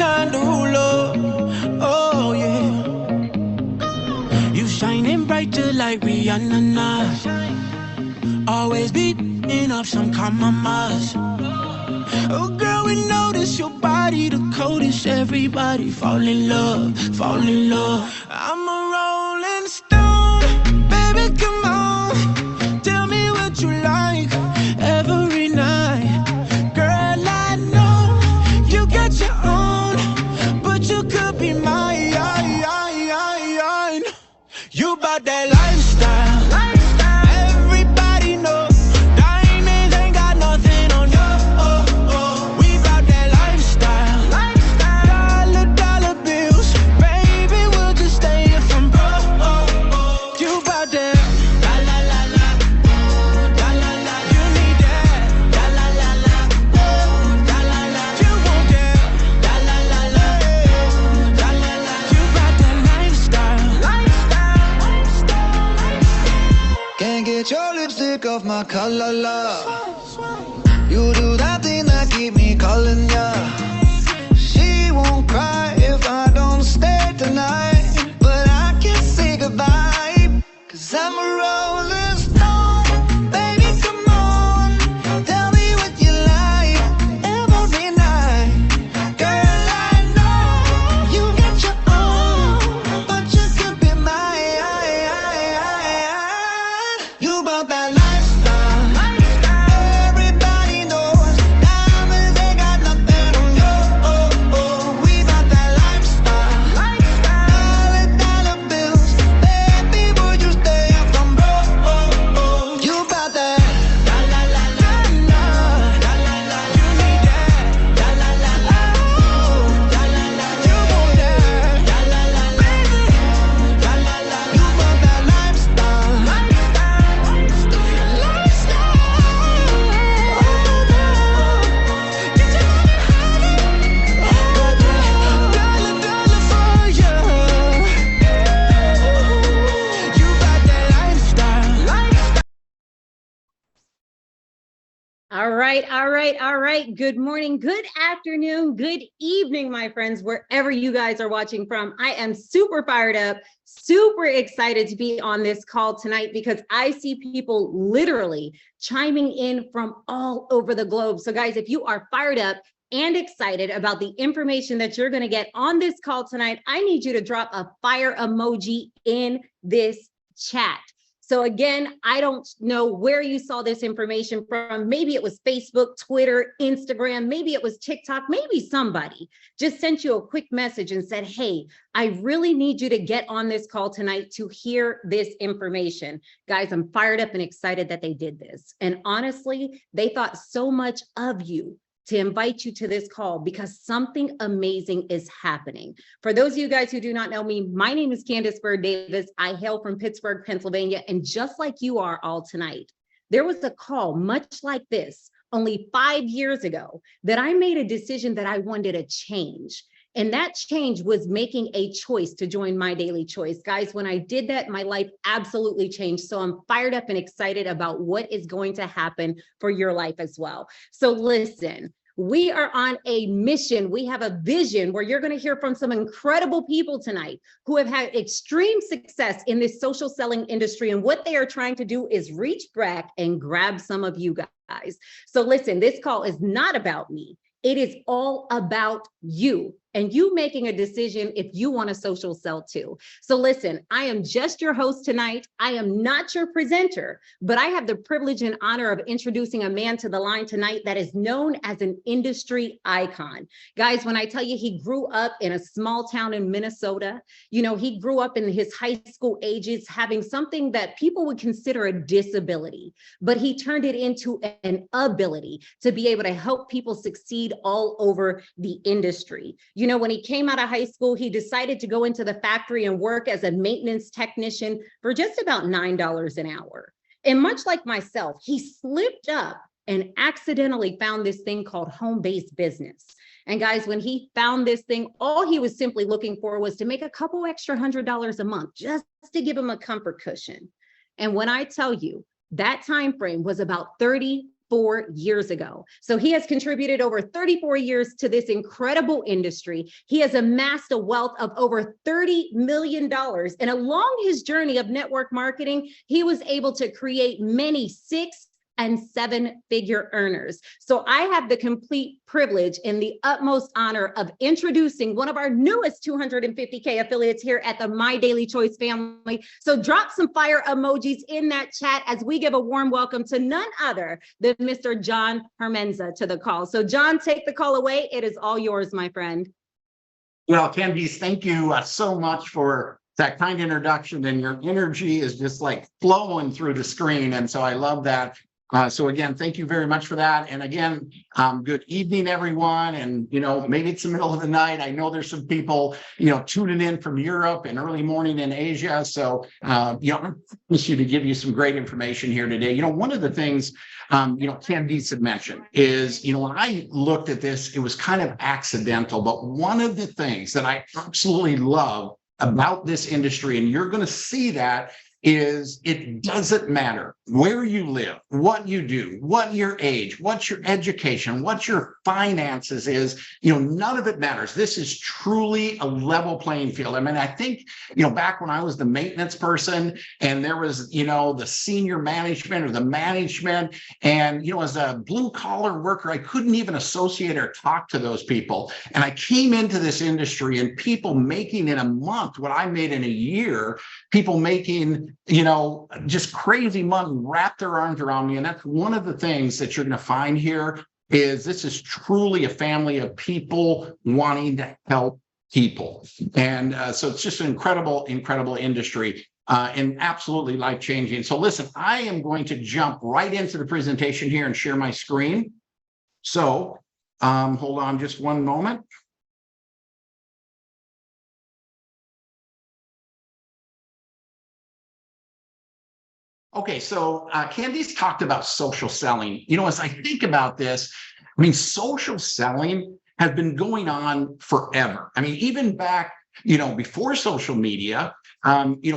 shine the ruler. Oh yeah, you shining bright just like Rihanna now. Always beating off some compromise. Oh girl, we notice your body the coldest. Everybody fall in love, fall in love. I'm a rolling stone, baby, come on. Tell me what you like every night. Girl, I know you got your own, but you could be mine. You bout that lifestyle. Everybody know diamonds ain't got nothing on you. We bout that lifestyle. Dollar bills, baby, we'll just stay here from broke. You bout that la la la la, la la la. You need that la la la la, la la la. You want that la la la la, la la la. You bout that lifestyle. Can't get your lipstick off my collar, love. You do that thing that keep me calling ya. She won't cry if I don't stay tonight, but I can't say goodbye, 'cause I'm a rolling stone. Baby, come on, tell me what you like every night. Girl, I know you got your own, but you could be mine. You about that lifestyle. Everybody knows diamonds ain't got nothing on you. We about that lifestyle. Dollar bills, baby, would you stay up from broke? You about that la la la la, la la la. You need that la la la la, la la la. You want that la la la la, la la la. You about that lifestyle. All right. Good morning, good afternoon, good evening, my friends, wherever you guys are watching from. I am super fired up, super excited to be on this call tonight because I see people literally chiming in from all over the globe. So guys, if you are fired up and excited about the information that you're going to get on this call tonight, I need you to drop a fire emoji in this chat. So again, I don't know where you saw this information from. Maybe it was Facebook, Twitter, Instagram, maybe it was TikTok, maybe somebody just sent you a quick message and said, hey, I really need you to get on this call tonight to hear this information. Guys, I'm fired up and excited that they did this. And honestly, they thought so much of you to invite you to this call because something amazing is happening. For those of you guys who do not know me, my name is Candace Bird Davis. I hail from Pittsburgh, Pennsylvania. And just like you are all tonight, there was a call much like this only 5 years ago that I made a decision that I wanted to change. And that change was making a choice to join My Daily Choice. Guys, when I did that, my life absolutely changed. So I'm fired up and excited about what is going to happen for your life as well. So listen, we are on a mission. We have a vision where you're going to hear from some incredible people tonight who have had extreme success in this social selling industry. And what they are trying to do is reach back and grab some of you guys. So listen, this call is not about me. It is all about you and you making a decision if you want to social sell too. So listen, I am just your host tonight. I am not your presenter, but I have the privilege and honor of introducing a man to the line tonight that is known as an industry icon. Guys, when I tell you he grew up in a small town in Minnesota, you know, he grew up in his high school ages having something that people would consider a disability, but he turned it into an ability to be able to help people succeed all over the industry. You know, when he came out of high school, he decided to go into the factory and work as a maintenance technician for just about $9 an hour. And much like myself, he slipped up and accidentally found this thing called home-based business. And guys, when he found this thing, all he was simply looking for was to make a couple extra $100 a month, just to give him a comfort cushion. And when I tell you that time frame was about 30 34 years ago. So he has contributed over 34 years to this incredible industry. He has amassed a wealth of over $30 million. And along his journey of network marketing, he was able to create many 6 and 7-figure earners. So I have the complete privilege and the utmost honor of introducing one of our newest 250K affiliates here at the My Daily Choice family. So drop some fire emojis in that chat as we give a warm welcome to none other than Mr. John Hermenza to the call. So John, take the call away. It is all yours, my friend. Well, Candice, thank you so much for that kind introduction, and your energy is just like flowing through the screen. And so I love that. So again, thank you very much for that. And again, good evening, everyone. And, maybe it's the middle of the night. I know there's some people, tuning in from Europe and early morning in Asia. So, I promise you to give you some great information here today. One of the things, Candice had mentioned is, when I looked at this, it was kind of accidental. But one of the things that I absolutely love about this industry, and you're going to see that, is it doesn't matter where you live, what you do, what your age, what your education, what your finances is, none of it matters. This is truly a level playing field. I mean, I think, back when I was the maintenance person and there was, the senior management or the management, and, as a blue collar worker, I couldn't even associate or talk to those people. And I came into this industry, and people making in a month what I made in a year, people making just crazy money, wrap their arms around me. And that's one of the things that you're going to find here is this is truly a family of people wanting to help people. And so it's just an incredible, incredible industry and absolutely life-changing. So listen, I am going to jump right into the presentation here and share my screen. So hold on just one moment. Okay, so Candice talked about social selling. As I think about this, I mean, social selling has been going on forever. I mean, even back, before social media,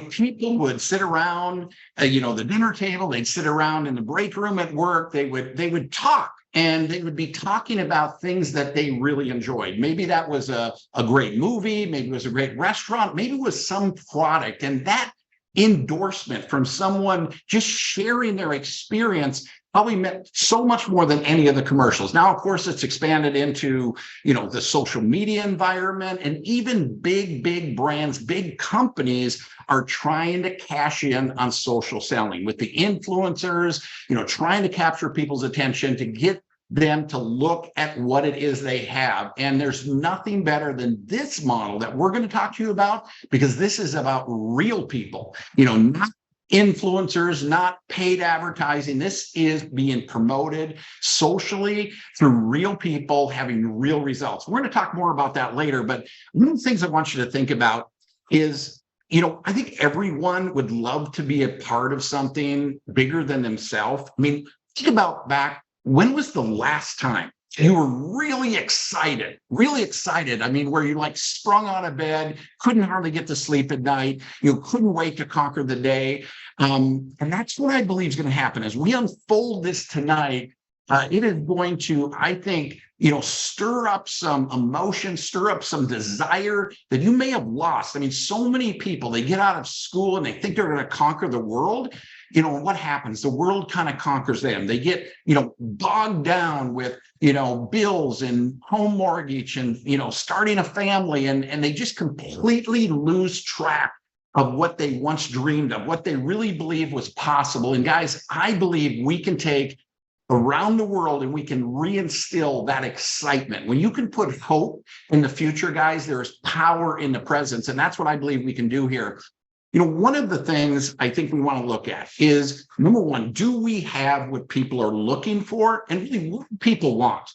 people would sit around, the dinner table, they'd sit around in the break room at work, they would talk, and they would be talking about things that they really enjoyed. Maybe that was a great movie, maybe it was a great restaurant, maybe it was some product, and that endorsement from someone just sharing their experience probably meant so much more than any of the commercials. Now, of course, it's expanded into, the social media environment, and even big brands, big companies are trying to cash in on social selling with the influencers, trying to capture people's attention to get them to look at what it is they have. And there's nothing better than this model that we're going to talk to you about, because this is about real people, not influencers, not paid advertising. This is being promoted socially through real people having real results. We're going to talk more about that later. But one of the things I want you to think about is, I think everyone would love to be a part of something bigger than themselves. I mean, think about back, when was the last time you were really excited? I mean, where you like sprung out of bed, couldn't hardly get to sleep at night, you couldn't wait to conquer the day. And that's what I believe is going to happen as we unfold this tonight. It is going to, I think, stir up some emotion, stir up some desire that you may have lost. I mean, so many people, they get out of school and they think they're going to conquer the world. What happens? The world kind of conquers them. They get, bogged down with, bills and home mortgage and, starting a family, and they just completely lose track of what they once dreamed of, what they really believed was possible. And guys, I believe we can take around the world and we can reinstill that excitement. When you can put hope in the future, guys, there is power in the presence. And that's what I believe we can do here. One of the things I think we want to look at is, number one, do we have what people are looking for, and really what do people want?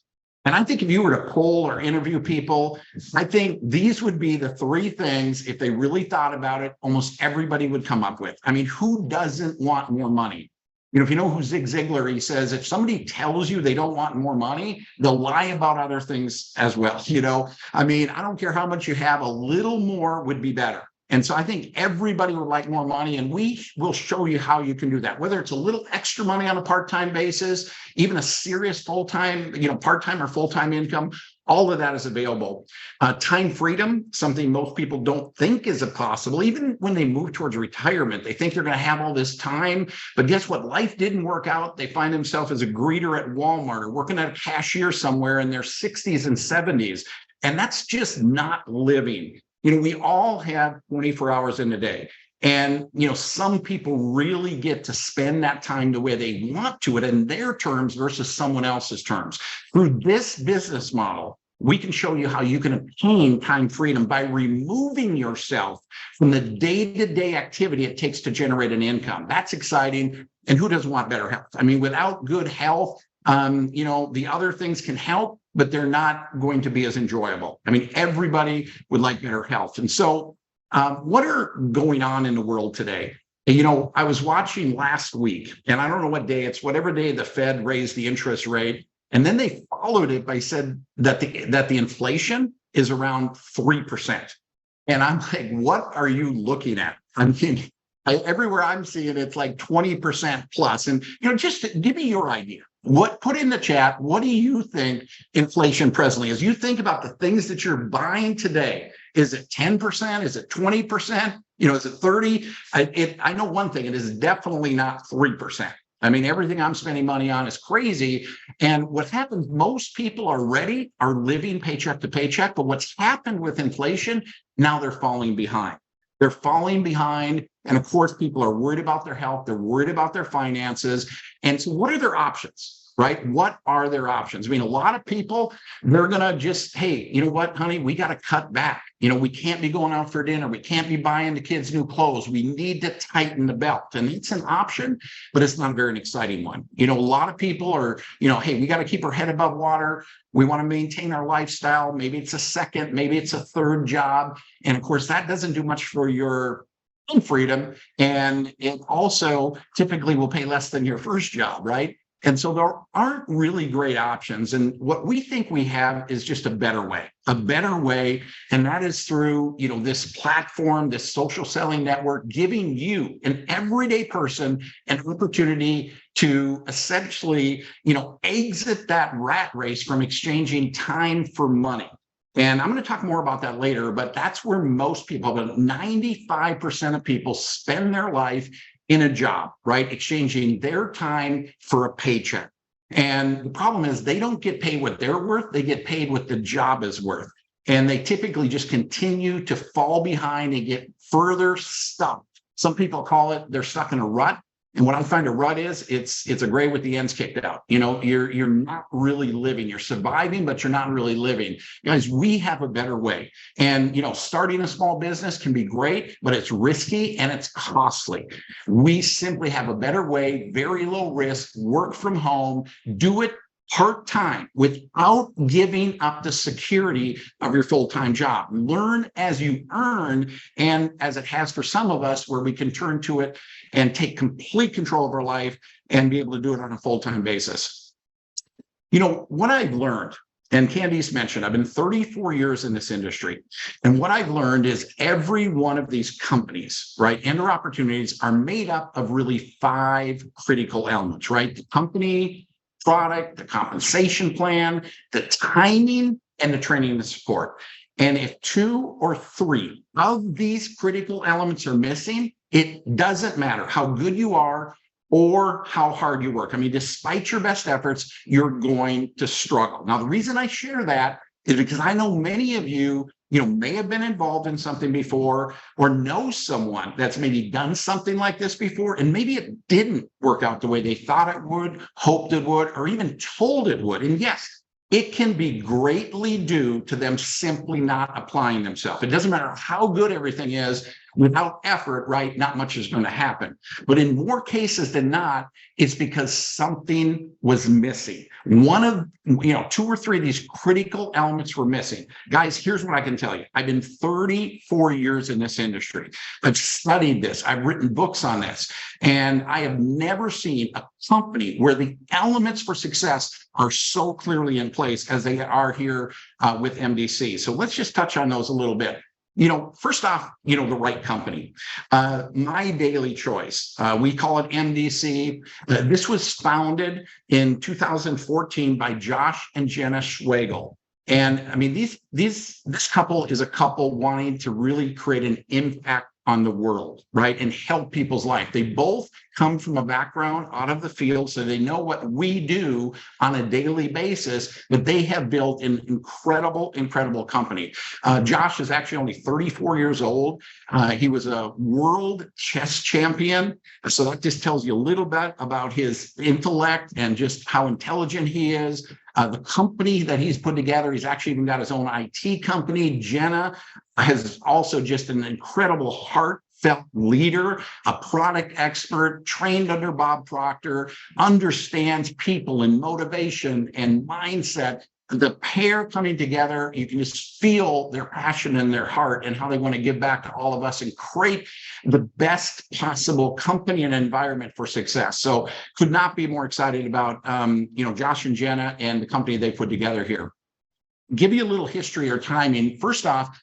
And I think if you were to poll or interview people, I think these would be the 3 things, if they really thought about it, almost everybody would come up with. I mean, who doesn't want more money? If you know who Zig Ziglar, he says, if somebody tells you they don't want more money, they'll lie about other things as well. I mean, I don't care how much you have, a little more would be better. And so I think everybody would like more money, and we will show you how you can do that, whether it's a little extra money on a part-time basis, even a serious full-time, part-time or full-time income. All of that is available. Time freedom, something most people don't think is possible. Even when they move towards retirement, they think they're going to have all this time. But guess what? Life didn't work out. They find themselves as a greeter at Walmart or working at a cashier somewhere in their 60s and 70s. And that's just not living. We all have 24 hours in a day. And, some people really get to spend that time the way they want to, it in their terms versus someone else's terms. Through this business model, we can show you how you can obtain time freedom by removing yourself from the day-to-day activity it takes to generate an income. That's exciting. And who doesn't want better health? I mean, without good health, the other things can help, but they're not going to be as enjoyable. I mean, everybody would like better health. And so what are going on in the world today? I was watching last week, and I don't know what day, it's whatever day the Fed raised the interest rate. And then they followed it by said that the inflation is around 3%. And I'm like, what are you looking at? I mean, everywhere I'm seeing it's like 20% plus. And, just give me your idea. Put in the chat, what do you think inflation presently is? You think about the things that you're buying today. Is it 10%? Is it 20%? Is it 30? I know one thing, it is definitely not 3%. I mean, everything I'm spending money on is crazy. And what happens, most people are living paycheck to paycheck. But what's happened with inflation, now they're falling behind. They're falling behind. And of course, people are worried about their health. They're worried about their finances. And so what are their options, right? What are their options? I mean, a lot of people, they're going to just, hey, you know what, honey, we got to cut back. We can't be going out for dinner. We can't be buying the kids new clothes. We need to tighten the belt. And it's an option, but it's not a very exciting one. A lot of people are, hey, we got to keep our head above water. We want to maintain our lifestyle. Maybe it's a second, maybe it's a third job. And of course, that doesn't do much for your freedom. And it also typically will pay less than your first job, right? And so there aren't really great options. And what we think we have is just a better way. And that is through, this platform, this social selling network, giving you, an everyday person, an opportunity to essentially, exit that rat race from exchanging time for money. And I'm going to talk more about that later, but that's where most people, about 95% of people spend their life in a job, right? Exchanging their time for a paycheck. And the problem is they don't get paid what they're worth. They get paid what the job is worth. And they typically just continue to fall behind and get further stuck. Some people call it, they're stuck in a rut. And what I find a rut is, it's a grave with the ends kicked out. You're not really living. You're surviving, but you're not really living. Guys, we have a better way. And, starting a small business can be great, but it's risky and it's costly. We simply have a better way, very low risk, work from home, do it part-time without giving up the security of your full-time job. Learn as you earn, and as it has for some of us, where we can turn to it and take complete control of our life and be able to do it on a full-time basis. What I've learned, and Candice mentioned, I've been 34 years in this industry. And what I've learned is every one of these companies, right, and their opportunities are made up of really 5 critical elements, right? The company, product, the compensation plan, the timing, and the training and the support. And if 2 or 3 of these critical elements are missing, it doesn't matter how good you are or how hard you work. I mean, despite your best efforts, you're going to struggle. Now, the reason I share that is because I know many of you, may have been involved in something before, or know someone that's maybe done something like this before, and maybe it didn't work out the way they thought it would, hoped it would, or even told it would. And yes, it can be greatly due to them simply not applying themselves. It doesn't matter how good everything is, without effort, right, not much is going to happen. But in more cases than not, it's because something was missing. One of, 2 or 3 of these critical elements were missing. Guys, here's what I can tell you. I've been 34 years in this industry. I've studied this. I've written books on this. And I have never seen a company where the elements for success are so clearly in place as they are here with MDC. So let's just touch on those a little bit. first off, the right company. My Daily Choice, we call it MDC. This was founded in 2014 by Josh and Jenna Schwagel. And I mean, this couple is a couple wanting to really create an impact on the world, right? And help people's life. They both come from a background out of the field, so they know what we do on a daily basis, but they have built an incredible company. Josh is actually only 34 years old. He was a world chess champion. So that just tells you a little bit about his intellect and just how intelligent he is. The company that he's put together, he's actually even got his own IT company. Jenna has also just an incredible heartfelt leader, a product expert, trained under Bob Proctor, understands people and motivation and mindset. The pair coming together, you can just feel their passion in their heart and how they want to give back to all of us and create the best possible company and environment for success. So could not be more excited about, Josh and Jenna and the company they put together here. Give you a little history or timing. First off,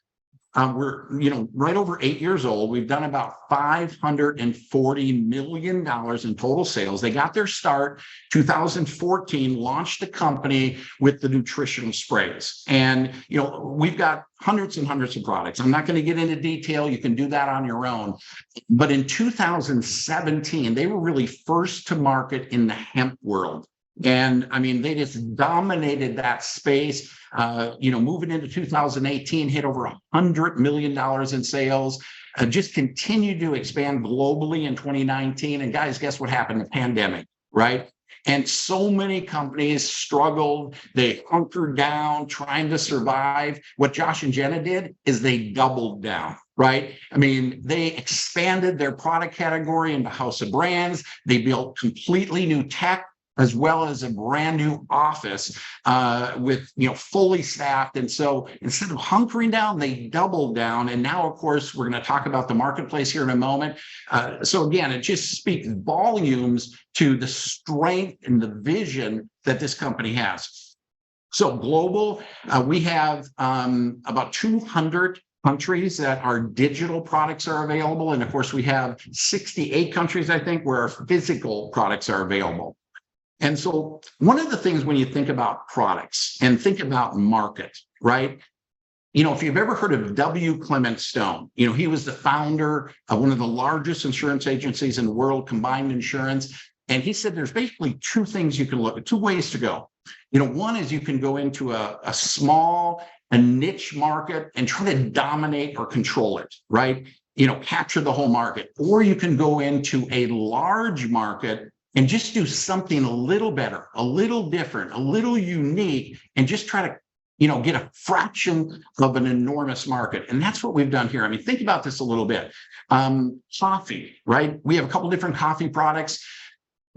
we're, right over 8 years old. We've done about $540 million in total sales. They got their start 2014, launched the company with the nutritional sprays. And, we've got hundreds and hundreds of products. I'm not going to get into detail. You can do that on your own. But in 2017, they were really first to market in the hemp world. And I mean, they just dominated that space. Moving into 2018, hit over $100 million in sales, just continued to expand globally in 2019. And guys, guess what happened? The pandemic, right? And so many companies struggled. They hunkered down, trying to survive. What Josh and Jenna did is they doubled down. Right? I mean, they expanded their product category into house of brands. They built completely new tech, as well as a brand new office with, fully staffed. And so instead of hunkering down, they doubled down. And now, of course, we're going to talk about the marketplace here in a moment. So again, it just speaks volumes to the strength and the vision that this company has. So global, we have about 200 countries that our digital products are available. And of course, we have 68 countries, I think, where our physical products are available. And so one of the things when you think about products and think about market, right? If you've ever heard of W. Clement Stone, he was the founder of one of the largest insurance agencies in the world, Combined Insurance. And he said there's basically two things you can look at, two ways to go. One is you can go into a small, a niche market and try to dominate or control it, right? Capture the whole market. Or you can go into a large market and just do something a little better, a little different, a little unique, and just try to, get a fraction of an enormous market. And that's what we've done here. I mean, think about this a little bit. Coffee, right? We have a couple different coffee products.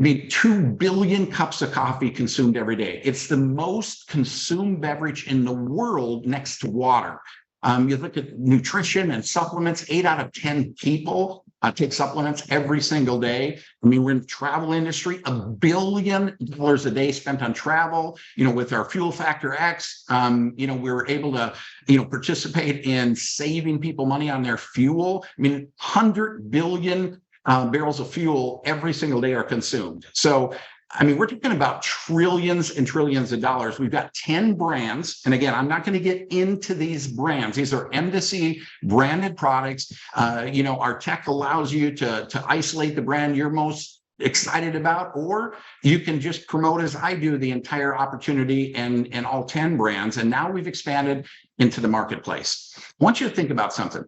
I mean, 2 billion cups of coffee consumed every day. It's the most consumed beverage in the world next to water. You look at nutrition and supplements, 8 out of 10 people take supplements every single day. I mean, we're in the travel industry, $1 billion a day spent on travel. With our Fuel Factor X, we were able to, participate in saving people money on their fuel. I mean, 100 billion barrels of fuel every single day are consumed. So, I mean, we're talking about trillions and trillions of dollars. We've got 10 brands. And again, I'm not going to get into these brands. These are MDC branded products. Our tech allows you to isolate the brand you're most excited about, or you can just promote, as I do, the entire opportunity and all 10 brands. And now we've expanded into the marketplace. I want you to think about something.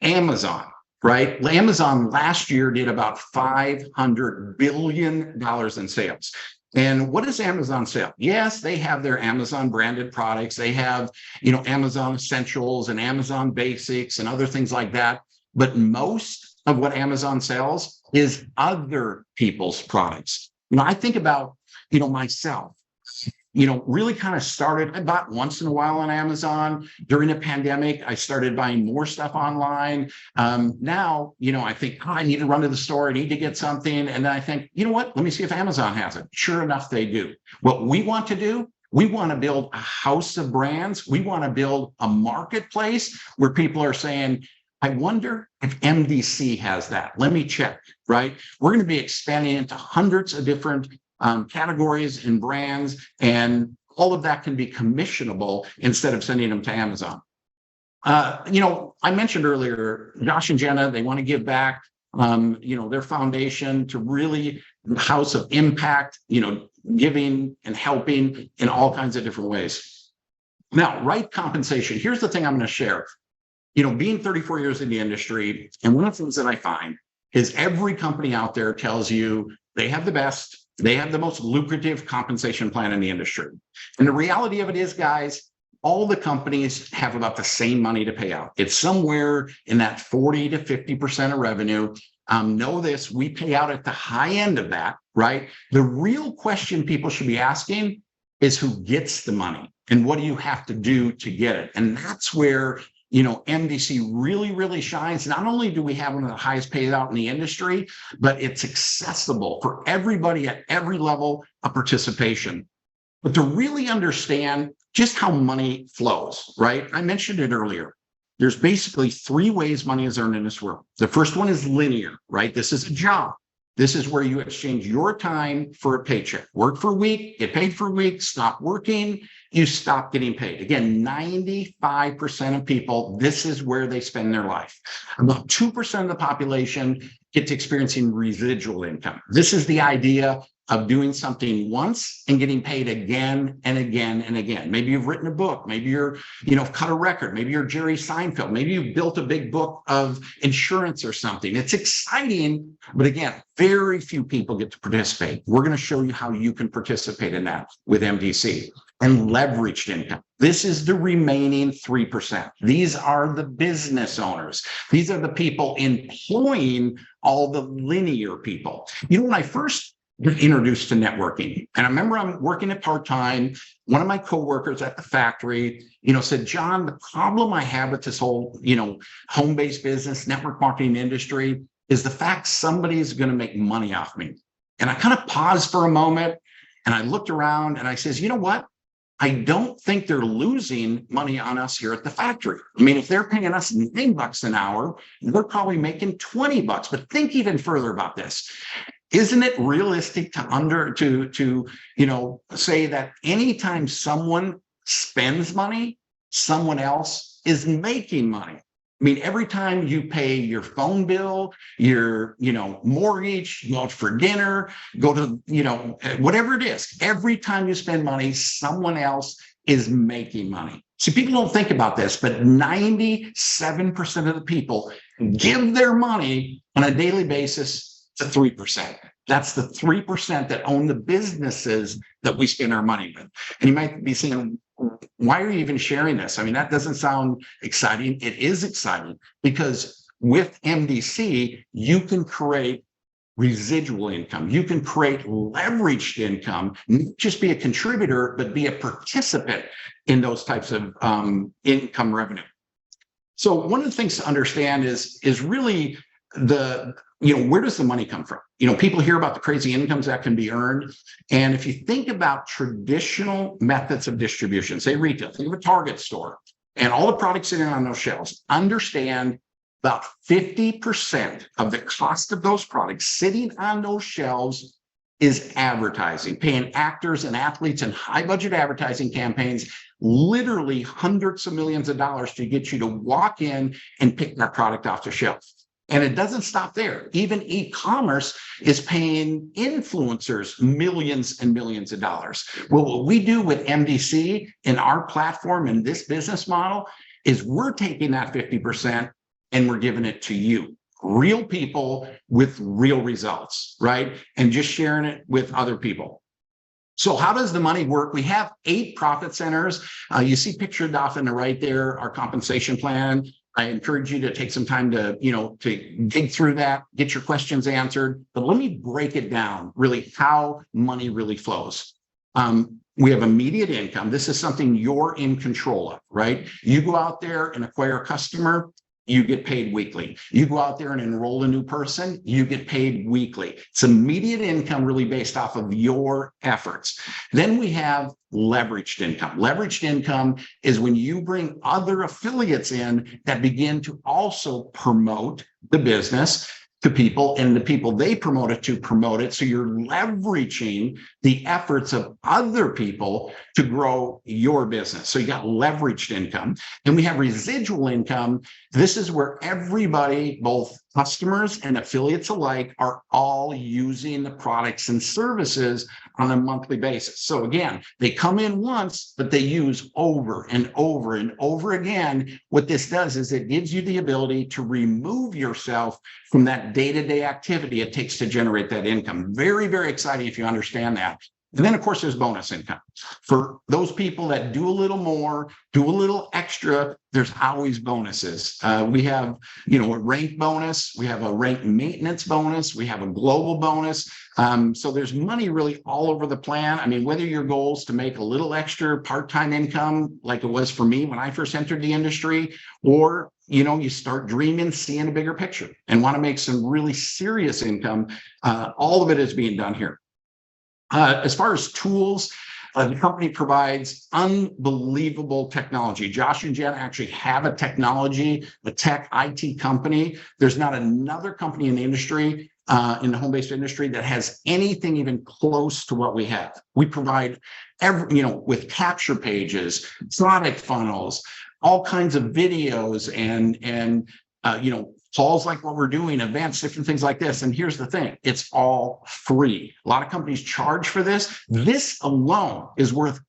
Amazon. Right? Amazon last year did about $500 billion in sales. And what does Amazon sell? Yes, they have their Amazon branded products. They have, Amazon Essentials and Amazon Basics and other things like that. But most of what Amazon sells is other people's products. I think about, myself. Really kind of started, I bought once in a while on Amazon. During the pandemic, I started buying more stuff online. Now, I think, I need to run to the store. I need to get something. And then I think, let me see if Amazon has it. Sure enough, they do. What we want to do, We want to build a house of brands. We want to build a marketplace where people are saying, I wonder if MDC has that. Let me check, right? We're going to be expanding into hundreds of different categories and brands, and all of that can be commissionable instead of sending them to Amazon. I mentioned earlier, Josh and Jenna, they want to give back, their foundation to really the house of impact, giving and helping in all kinds of different ways. Now, right compensation. Here's the thing I'm going to share. Being 34 years in the industry, and one of the things that I find is every company out there tells you they have the best, they have the most lucrative compensation plan in the industry. And the reality of it is, guys, all the companies have about the same money to pay out. It's somewhere in that 40 to 50% of revenue. Know this, we pay out at the high end of that, right? The real question people should be asking is who gets the money and what do you have to do to get it? And that's where, MDC really, really shines. Not only do we have one of the highest paid out in the industry, but it's accessible for everybody at every level of participation. But to really understand just how money flows, right? I mentioned it earlier. There's basically three ways money is earned in this world. The first one is linear, right? This is a job. This is where you exchange your time for a paycheck. Work for a week, get paid for a week, stop working, you stop getting paid. Again, 95% of people, this is where they spend their life. About 2% of the population gets experiencing residual income. This is the idea of doing something once and getting paid again and again and again. Maybe you've written a book, maybe you're, cut a record, maybe you're Jerry Seinfeld, maybe you've built a big book of insurance or something. It's exciting, but again, very few people get to participate. We're going to show you how you can participate in that with MDC. And leveraged income. This is the remaining 3%. These are the business owners. These are the people employing all the linear people. When I first get introduced to networking, and I remember I'm working at part-time, one of my coworkers at the factory, said, John, the problem I have with this whole, home-based business, network marketing industry is the fact somebody's going to make money off me. And I kind of paused for a moment and I looked around and I says, you know what? I don't think they're losing money on us here at the factory. I mean, if they're paying us $9 an hour, they're probably making $20. But think even further about this. Isn't it realistic to say that anytime someone spends money, someone else is making money? I mean, every time you pay your phone bill, your, mortgage, go out for dinner, go to, whatever it is, every time you spend money, someone else is making money. See, people don't think about this, but 97% of the people give their money on a daily basis to 3%. That's the 3% that own the businesses that we spend our money with. And you might be saying, why are you even sharing this? I mean, that doesn't sound exciting. It is exciting because with MDC, you can create residual income. You can create leveraged income, not just be a contributor, but be a participant in those types of income revenue. So one of the things to understand is really where does the money come from? People hear about the crazy incomes that can be earned. And if you think about traditional methods of distribution, say retail, think of a Target store and all the products sitting on those shelves, understand about 50% of the cost of those products sitting on those shelves is advertising, paying actors and athletes and high budget advertising campaigns, literally hundreds of millions of dollars to get you to walk in and pick that product off the shelf. And it doesn't stop there. Even e-commerce is paying influencers millions and millions of dollars. Well, what we do with MDC in our platform and this business model is we're taking that 50% and we're giving it to you, real people with real results, right? And just sharing it with other people. So how does the money work? We have 8 profit centers. You see pictured off in the right there, our compensation plan. I encourage you to take some time to, to dig through that, get your questions answered. But let me break it down, really, how money really flows. We have immediate income. This is something you're in control of, right? You go out there and acquire a customer. you get paid weekly. You go out there and enroll a new person, you get paid weekly. It's immediate income really based off of your efforts. Then we have leveraged income. Leveraged income is when you bring other affiliates in that begin to also promote the business to people, and the people they promote it to promote it. So you're leveraging the efforts of other people to grow your business. So you got leveraged income. And we have residual income. This is where everybody, both customers and affiliates alike, are all using the products and services on a monthly basis. So again, they come in once, but they use over and over and over again. What this does is it gives you the ability to remove yourself from that day-to-day activity it takes to generate that income. Very, very exciting if you understand that. And then, of course, there's bonus income. For those people that do a little more, do a little extra, there's always bonuses. We have, a rank bonus. We have a rank maintenance bonus. We have a global bonus. So there's money really all over the plan. I mean, whether your goal is to make a little extra part-time income, like it was for me when I first entered the industry, or you start dreaming, seeing a bigger picture and want to make some really serious income, all of it is being done here. As far as tools, the company provides unbelievable technology. Josh and Jen actually have a tech IT company. There's not another company in the industry, in the home-based industry, that has anything even close to what we have. We provide with capture pages, product funnels, all kinds of videos and calls like what we're doing, events, different things like this. And here's the thing, it's all free. A lot of companies charge for this. This alone is worth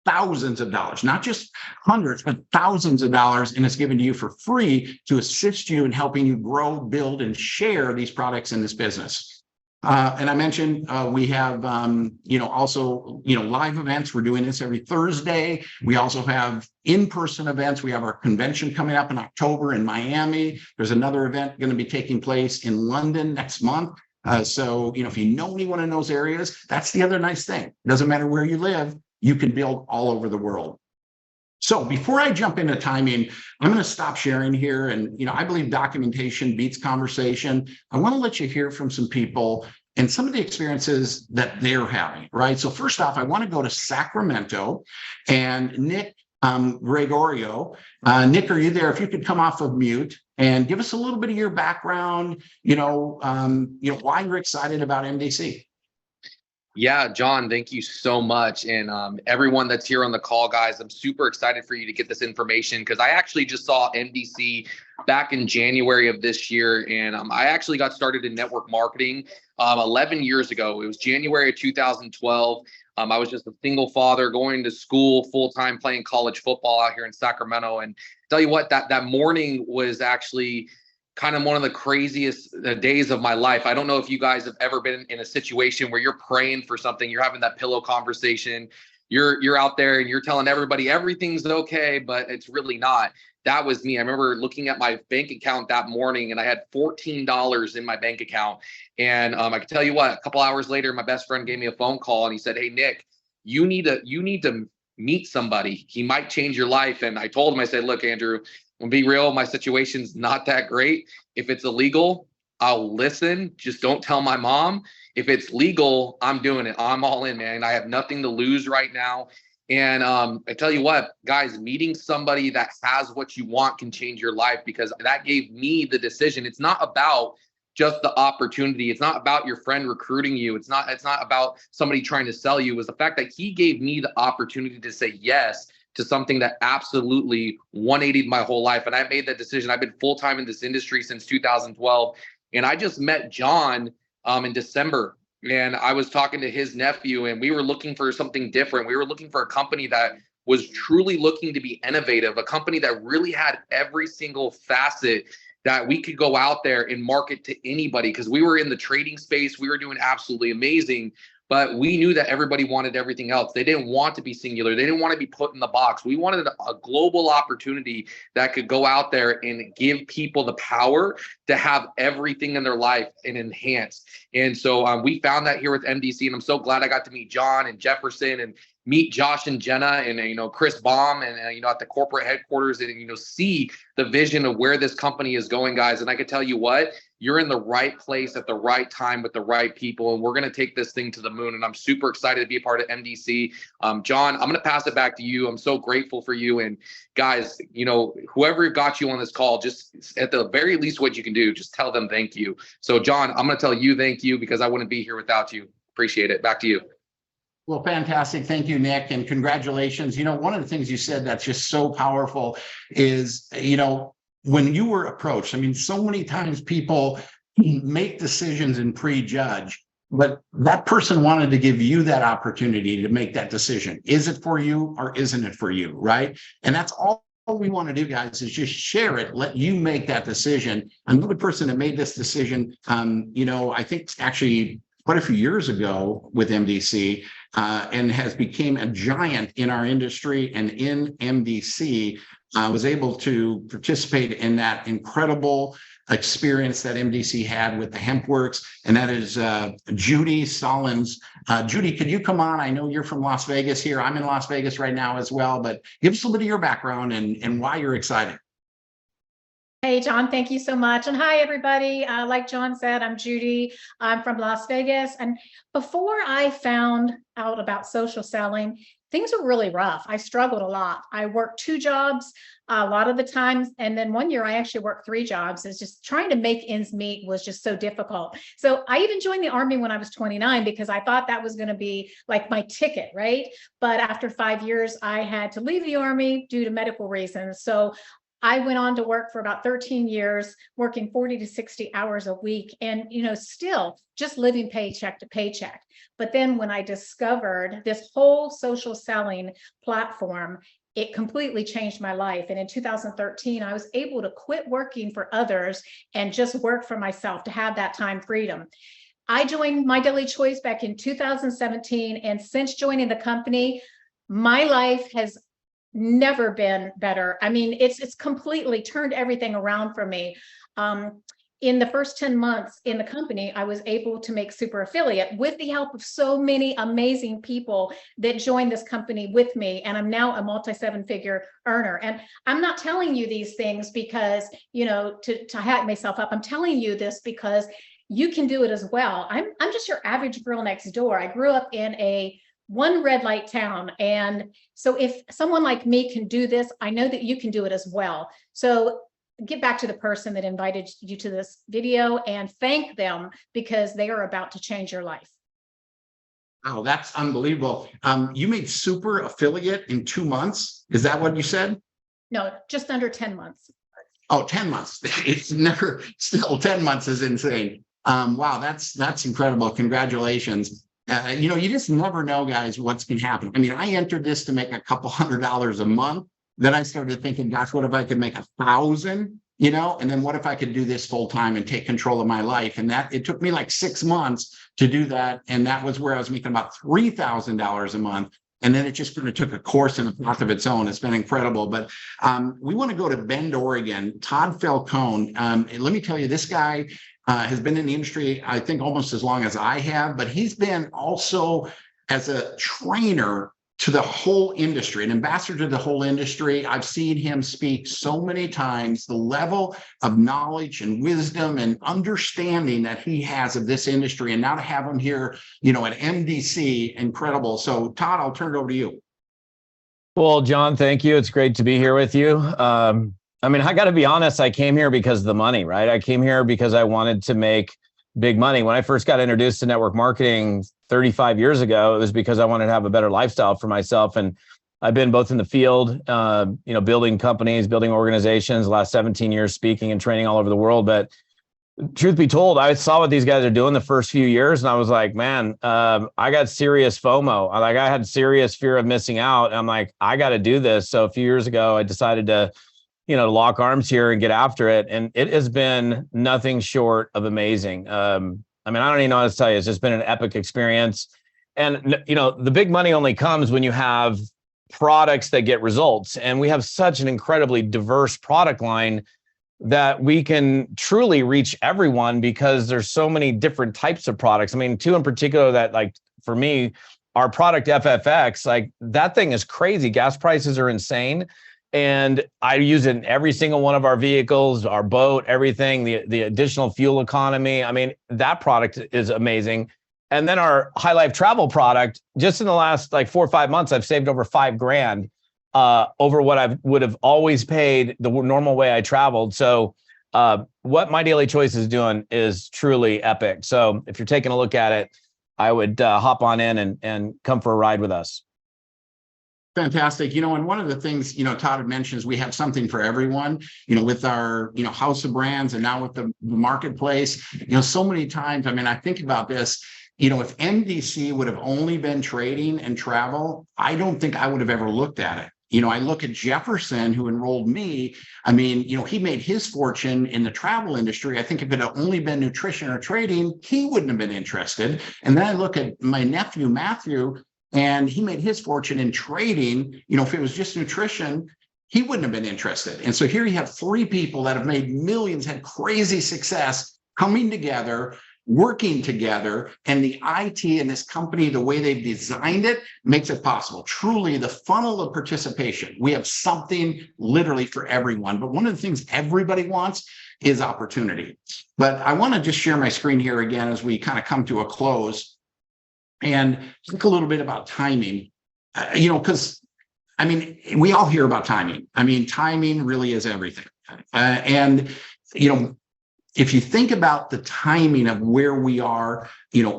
thousands of dollars, not just hundreds, but thousands of dollars. And it's given to you for free to assist you in helping you grow, build, and share these products in this business. And I mentioned we have, also, live events. We're doing this every Thursday. We also have in-person events. We have our convention coming up in October in Miami. There's another event going to be taking place in London next month. So, if you know anyone in those areas, that's the other nice thing. It doesn't matter where you live, you can build all over the world. So before I jump into timing, I'm going to stop sharing here. And, I believe documentation beats conversation. I want to let you hear from some people and some of the experiences that they're having, right? So first off, I want to go to Sacramento and Nick Gregorio. Nick, are you there? If you could come off of mute and give us a little bit of your background, why you're excited about MDC. Yeah, John, thank you so much. And everyone that's here on the call, guys, I'm super excited for you to get this information because I actually just saw MDC back in January of this year. And I actually got started in network marketing 11 years ago. It was January of 2012. I was just a single father going to school full-time, playing college football out here in Sacramento. And tell you what, that morning was actually kind of one of the craziest days of my life. I don't know if you guys have ever been in a situation where you're praying for something, you're having that pillow conversation, you're out there and you're telling everybody everything's okay, but it's really not. That was me. I remember looking at my bank account that morning and I had $14 in my bank account. And I can tell you what, a couple hours later, my best friend gave me a phone call and he said, "Hey, Nick, you need to meet somebody. He might change your life." And I told him, I said, "Look, Andrew, I'll be real, my situation's not that great. If it's illegal, I'll listen. Just don't tell my mom. If it's legal, I'm doing it. I'm all in, man. I have nothing to lose right now." And I tell you what, guys, meeting somebody that has what you want can change your life, because that gave me the decision. It's not about just the opportunity. It's not about your friend recruiting you. It's not about somebody trying to sell you. It was the fact that he gave me the opportunity to say yes to something that absolutely 180'd my whole life. And I made that decision. I've been full-time in this industry since 2012. And I just met John in December. And I was talking to his nephew and we were looking for something different. We were looking for a company that was truly looking to be innovative, a company that really had every single facet that we could go out there and market to anybody, because we were in the trading space. We were doing absolutely amazing. But we knew that everybody wanted everything else. They didn't want to be singular. They didn't want to be put in the box. We wanted a global opportunity that could go out there and give people the power to have everything in their life and enhance. And so we found that here with MDC, and I'm so glad I got to meet John and Jefferson and meet Josh and Jenna and, Chris Baum and, at the corporate headquarters and, see the vision of where this company is going, guys. And I can tell you what, you're in the right place at the right time with the right people. And we're going to take this thing to the moon. And I'm super excited to be a part of MDC. John, I'm going to pass it back to you. I'm so grateful for you. And guys, whoever got you on this call, just at the very least, what you can do, just tell them thank you. So John, I'm going to tell you thank you because I wouldn't be here without you. Appreciate it. Back to you. Well, fantastic. Thank you, Nick, and congratulations. One of the things you said that's just so powerful is, when you were approached, so many times people make decisions and prejudge, but that person wanted to give you that opportunity to make that decision. Is it for you or isn't it for you, right? And that's all we want to do, guys, is just share it, let you make that decision. Another person that made this decision, I think actually quite a few years ago with MDC, and has become a giant in our industry and in MDC, was able to participate in that incredible experience that MDC had with the HempWorks, and that is Judy Sollins. Judy, could you come on? I know you're from Las Vegas here. I'm in Las Vegas right now as well, but give us a little bit of your background and why you're excited. Hey, John, thank you so much. And hi, everybody. Like John said, I'm Judy. I'm from Las Vegas. And before I found out about social selling, things were really rough. I struggled a lot. I worked 2 jobs a lot of the times. And then one year I actually worked 3 jobs. It's just trying to make ends meet was just so difficult. So I even joined the Army when I was 29 because I thought that was going to be like my ticket, right? But after 5 years, I had to leave the Army due to medical reasons. So I went on to work for about 13 years, working 40 to 60 hours a week and, still just living paycheck to paycheck. But then when I discovered this whole social selling platform, it completely changed my life. And in 2013, I was able to quit working for others and just work for myself to have that time freedom. I joined My Daily Choice back in 2017. And since joining the company, my life has never been better. It's completely turned everything around for me. In the first 10 months in the company, I was able to make super affiliate with the help of so many amazing people that joined this company with me. And I'm now a multi-7-figure earner. And I'm not telling you these things because, to hype myself up. I'm telling you this because you can do it as well. I'm just your average girl next door. I grew up in a one red light town. And so if someone like me can do this, I know that you can do it as well. So get back to the person that invited you to this video and thank them because they are about to change your life. Oh, that's unbelievable. You made super affiliate in 2 months. Is that what you said? No, just under 10 months. Oh, 10 months. It's never, still 10 months is insane. Wow, that's incredible. Congratulations. You just never know, guys, what's going to happen. I entered this to make a couple $100 a month. Then I started thinking, gosh, what if I could make 1,000, and then what if I could do this full time and take control of my life? And it took me like 6 months to do that. And that was where I was making about $3,000 a month. And then it just kind of took a course in a path of its own. It's been incredible. But we want to go to Bend, Oregon. Todd Falcone. Let me tell you, this guy has been in the industry, I think, almost as long as I have, but he's been also as a trainer to the whole industry, an ambassador to the whole industry. I've seen him speak so many times, the level of knowledge and wisdom and understanding that he has of this industry. And now to have him here, at MDC, incredible. So Todd, I'll turn it over to you. Well, John, thank you. It's great to be here with you. I got to be honest, I came here because of the money, right? I came here because I wanted to make big money. When I first got introduced to network marketing 35 years ago, it was because I wanted to have a better lifestyle for myself. And I've been both in the field, building companies, building organizations, the last 17 years, speaking and training all over the world. But truth be told, I saw what these guys are doing the first few years. And I was like, man, I got serious FOMO. I had serious fear of missing out. And I'm like, I got to do this. So a few years ago, I decided to lock arms here and get after it. And it has been nothing short of amazing. I don't even know how to tell you. It's just been an epic experience. And, the big money only comes when you have products that get results. And we have such an incredibly diverse product line that we can truly reach everyone because there's so many different types of products. 2 in particular that, like, for me, our product FFX, like that thing is crazy. Gas prices are insane. And I use it in every single one of our vehicles, our boat, everything, the additional fuel economy. I mean, that product is amazing. And then our High Life travel product, just in the last like 4 or 5 months, I've saved over $5,000 over what I would have always paid the normal way I traveled. So what My Daily Choice is doing is truly epic. So if you're taking a look at it, I would hop on in and come for a ride with us. Fantastic. And one of the things, Todd had mentioned is we have something for everyone, with our, house of brands, and now with the marketplace, so many times, I mean, I think about this, if MDC would have only been trading and travel, I don't think I would have ever looked at it. I look at Jefferson, who enrolled me. I mean, he made his fortune in the travel industry. I think if it had only been nutrition or trading, he wouldn't have been interested. And then I look at my nephew, Matthew, and he made his fortune in trading. If it was just nutrition, he wouldn't have been interested. And so here you have 3 people that have made millions, had crazy success, coming together, working together, and the IT in this company, the way they've designed it, makes it possible. Truly, the funnel of participation. We have something literally for everyone. But one of the things everybody wants is opportunity. But I want to just share my screen here again as we kind of come to a close and think a little bit about timing, because I mean, we all hear about timing. I mean, timing really is everything. If you think about the timing of where we are,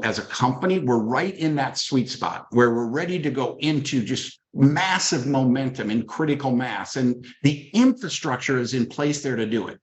as a company, we're right in that sweet spot where we're ready to go into just massive momentum and critical mass, and the infrastructure is in place there to do it.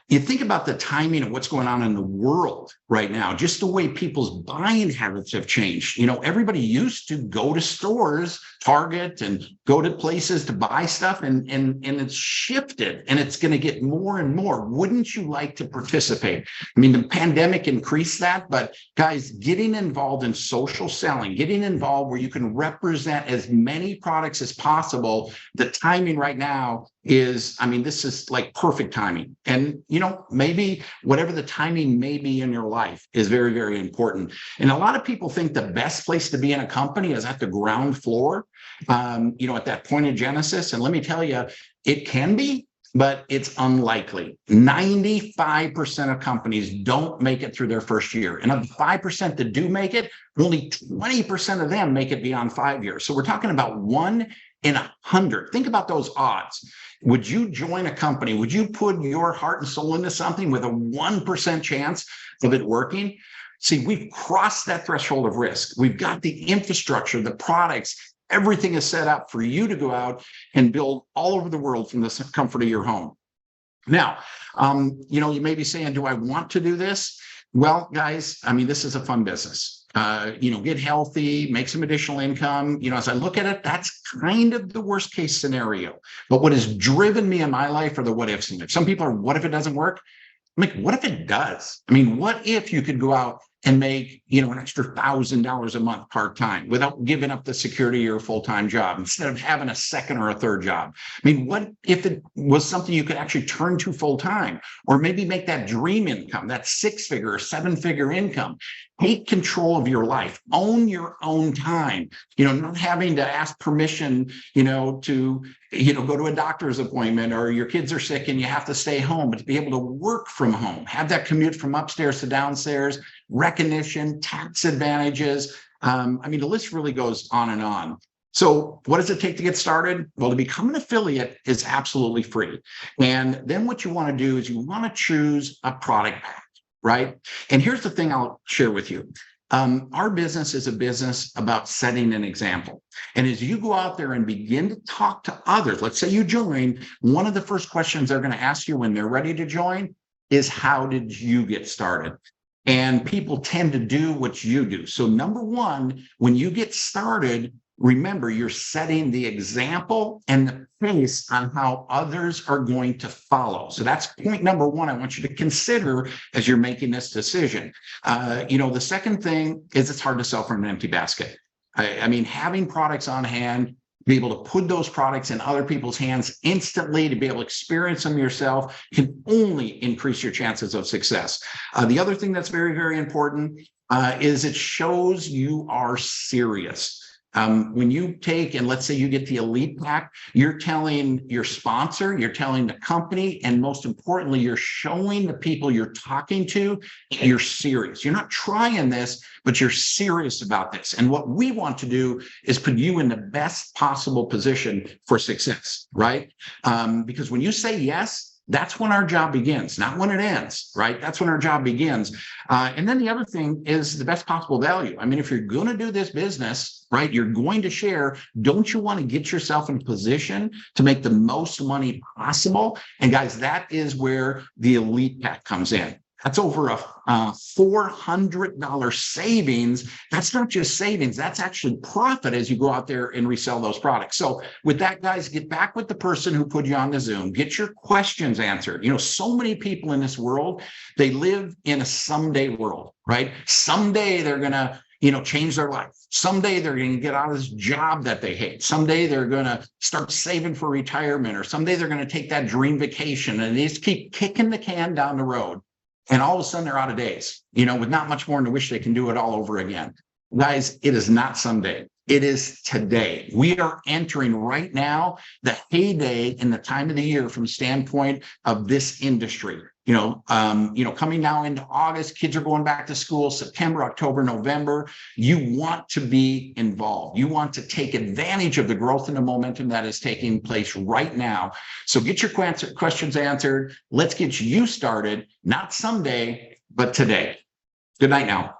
You think about the timing of what's going on in the world right now, just the way people's buying habits have changed. Everybody used to go to stores, Target, and go to places to buy stuff, and it's shifted, and it's going to get more and more. Wouldn't you like to participate? I mean, the pandemic increased that, but guys, getting involved in social selling, getting involved where you can represent as many products as possible, the timing right now is, I mean, this is like perfect timing. And, maybe whatever the timing may be in your life is very, very important. And a lot of people think the best place to be in a company is at the ground floor, at that point of Genesis. And let me tell you, it can be, but it's unlikely. 95% of companies don't make it through their first year. And of the 5% that do make it, only 20% of them make it beyond 5 years. So we're talking about 1 in 100. Think about those odds. Would you join a company? Would you put your heart and soul into something with a 1% chance of it working? See, we've crossed that threshold of risk. We've got the infrastructure, the products, everything is set up for you to go out and build all over the world from the comfort of your home. Now, you may be saying, do I want to do this? Well, guys, I mean, this is a fun business. Get healthy, make some additional income. As I look at it, that's kind of the worst case scenario. But what has driven me in my life are the what ifs. Some people are, what if it doesn't work? I'm like, what if it does? I mean, what if you could go out and make, an extra $1,000 a month part-time without giving up the security of your full-time job, instead of having a second or a third job? I mean, what if it was something you could actually turn to full-time, or maybe make that dream income, that 6-figure or 7-figure income? Take control of your life, own your own time, not having to ask permission, to, go to a doctor's appointment, or your kids are sick and you have to stay home, but to be able to work from home, have that commute from upstairs to downstairs, recognition, tax advantages. I mean, the list really goes on and on. So what does it take to get started? Well, to become an affiliate is absolutely free. And then what you want to do is you want to choose a product pack, right? And here's the thing I'll share with you. Our business is a business about setting an example. And as you go out there and begin to talk to others, let's say you join, one of the first questions they're going to ask you when they're ready to join is, how did you get started? And people tend to do what you do. So number one, when you get started, remember, you're setting the example and the pace on how others are going to follow. So that's point number one I want you to consider as you're making this decision. The second thing is, it's hard to sell from an empty basket. I mean, having products on hand, be able to put those products in other people's hands instantly, to be able to experience them yourself, can only increase your chances of success. The other thing that's very, very important, is it shows you are serious. When you take, and let's say you get the elite pack, you're telling your sponsor, you're telling the company, and most importantly, you're showing the people you're talking to you're serious. You're not trying this, but you're serious about this. And what we want to do is put you in the best possible position for success, right? Because when you say yes, that's when our job begins, not when it ends, right? That's when our job begins. And then the other thing is the best possible value. I mean, if you're going to do this business, right, you're going to share, don't you want to get yourself in position to make the most money possible? And guys, that is where the elite pack comes in. That's over a $400 savings. That's not just savings, that's actually profit as you go out there and resell those products. So with that, guys, get back with the person who put you on the Zoom, get your questions answered. You know, so many people in this world, they live in a someday world, right? Someday they're going to, change their life. Someday they're going to get out of this job that they hate. Someday they're going to start saving for retirement, or someday they're going to take that dream vacation, and they just keep kicking the can down the road. And all of a sudden they're out of days, with not much more, and to wish they can do it all over again. Guys, it is not someday. It is today. We are entering right now the heyday in the time of the year from standpoint of this industry. Coming now into August, kids are going back to school, September, October, November. You want to be involved. You want to take advantage of the growth and the momentum that is taking place right now. So get your questions answered. Let's get you started, not someday, but today. Good night now.